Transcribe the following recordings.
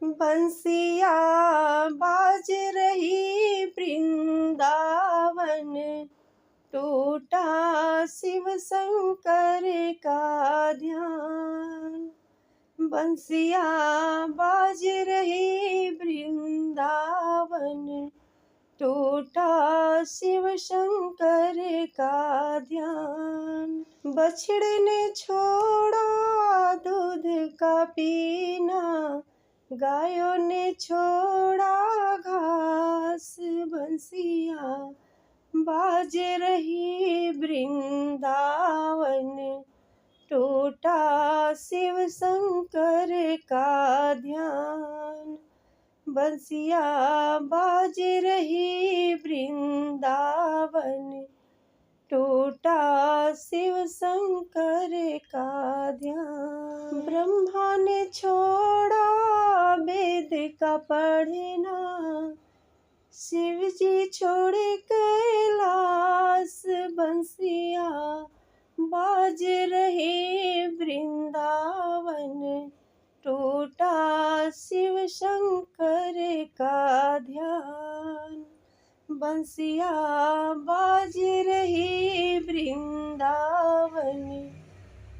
बंसिया बाज रही वृंदावन, टूटा शिव शंकर का ध्यान। बंसिया बाज रही वृंदावन, टूटा शिव शंकर का ध्यान। बछड़े ने छोड़ा दूध का पीना, गायों ने छोड़ा घास। बंसिया बाज रही वृंदावन, टूटा शिव शंकर का ध्यान। बंसिया बाज रही वृंदावन, टूटा शिव शंकर का ध्यान। ब्रह्मा ने छोड़ा वेद का पढ़ना, शिव जी छोड़े कैलाश। बंसिया बाज रही वृंदावन, टूटा शिव शंकर का ध्यान। बंसिया बाज रही वृंदावन,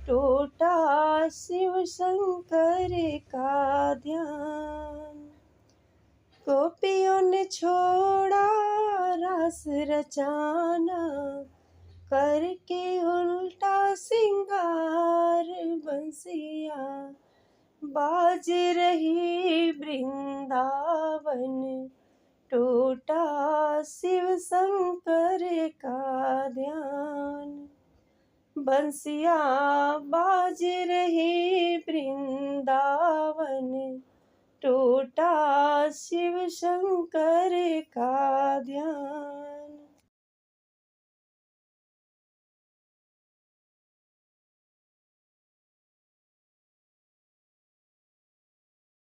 टूटा शिव शंकर का ध्यान। गोपियों ने छोड़ा रस रचाना, करके उल्टा सिंगार। बंसिया बाज रही वृंदावन, टूटा शिव शंकर का ध्यान। बंसिया बाज रही वृंदावन, टूटा शिव शंकर का ध्यान।